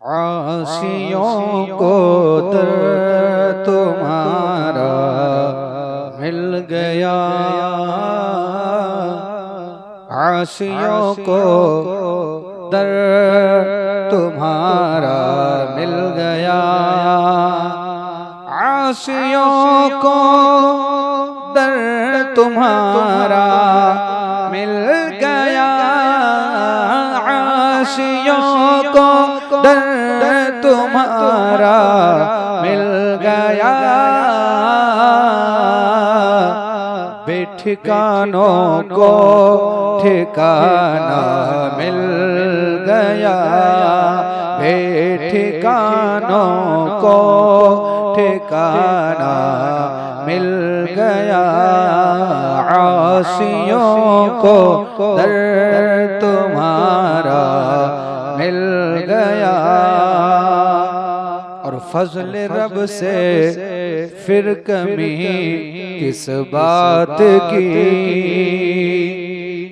आशियों को दर तुम्हारा मिल गया, आशियों को दर तुम्हारा मिल गया, आशियों को दर तुम्हारा मिल गया, आशियों को दर तुम्हारा मिल गया, बेठिकानों को ठिकाना मिल गया, बेठिकानों को ठिकाना मिल गया, आशियों को दर तुम्हारा मिल गया। और फजल रब से फिर कमी किस बात की,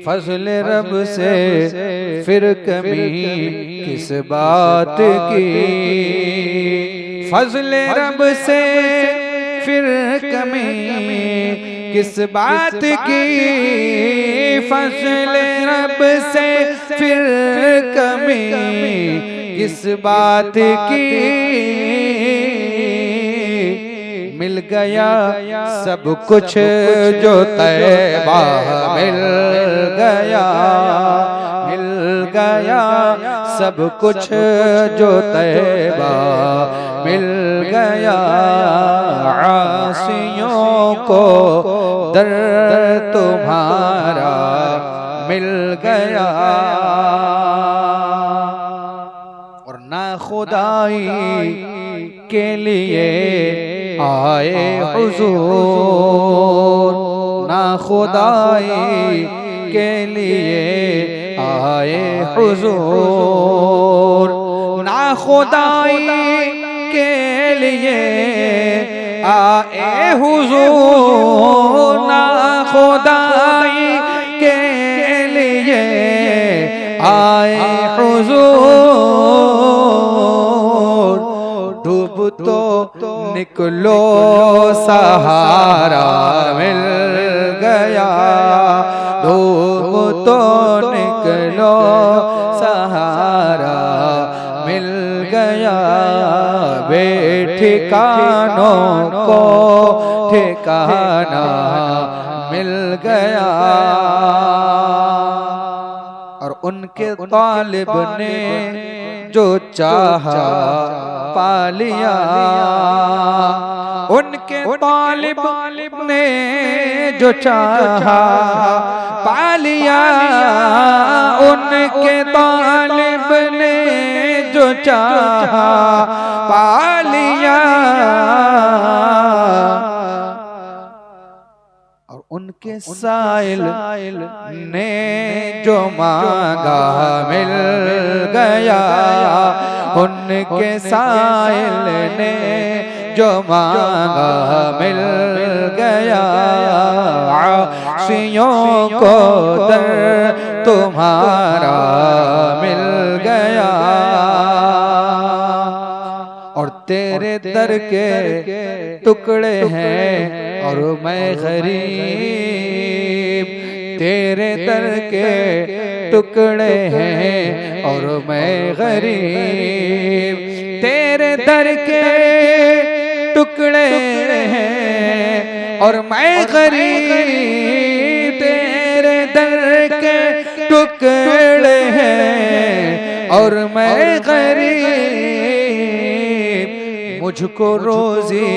फजल रब से फिर कमी किस बात की, फजल रब से फिर कमी किस बात की, फजल रब से फिर कमी किस बात की, मिल गया सब कुछ जो तैबा मिल गया, मिल गया सब कुछ जो तैबा मिल गया, आशियों को दर तुम्हारा मिल गया। और ना खुदाई के लिए आए हुजूर, ना खुदाई के लिए आए हुजूर, ना खुदाई के लिए आए हुजूर, ना खुदाई के लिए आए हुजूर, डूब तो निकलो सहारा मिल गया, डूब तो निकलो सहारा मिल गया, बेठिकानों को ठिकाना मिल गया। और उनके तालिब ने जो चाहा पा लिया, उनके तालिब ने जो चाहा पा लिया, उनके तालिब ने जो चाहा पा लिया, और उनके साइल ने जो मांगा मिल गया, उनके साइल ने जो मांगा मिल गया, आशियों को दर तुम्हारा मिल गया। और तेरे दर के टुकड़े हैं और मैं गरीब, तेरे दर के टुकड़े हैं और मैं गरीब, तेरे दर के टुकड़े हैं और मैं गरीब, तेरे दर के टुकड़े हैं और मैं गरीब, मुझको रोजी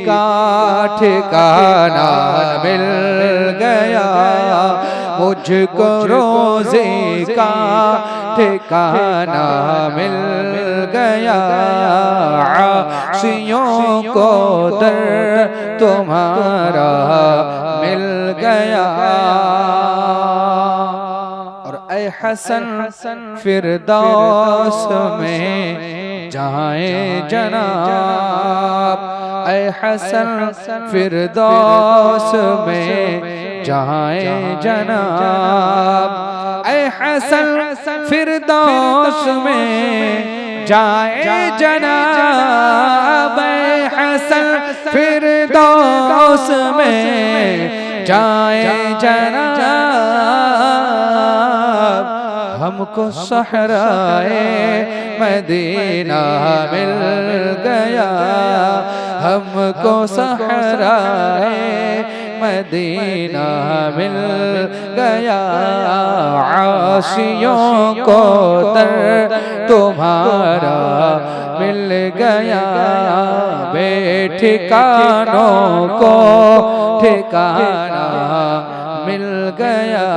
का ठिकाना मिल गया, मुझको रोजी का ठिकाना मिल गया, आशियों को दर तुम्हारा मिल गया। और ऐ हसन फिरदौस में जाए जनाब, ऐ हसन फिरदौस में जाए जनाब, ऐ हसन फिरदौस में जाए जनाब हसन फिरदौस में जाए जनाब। हमको सहराए मदीना मिल गया, हमको सहराए मदीना मिल गया। आशियों को दर तुम्हारा मिल गया, बेठिकानों को ठिकाना मिल गया।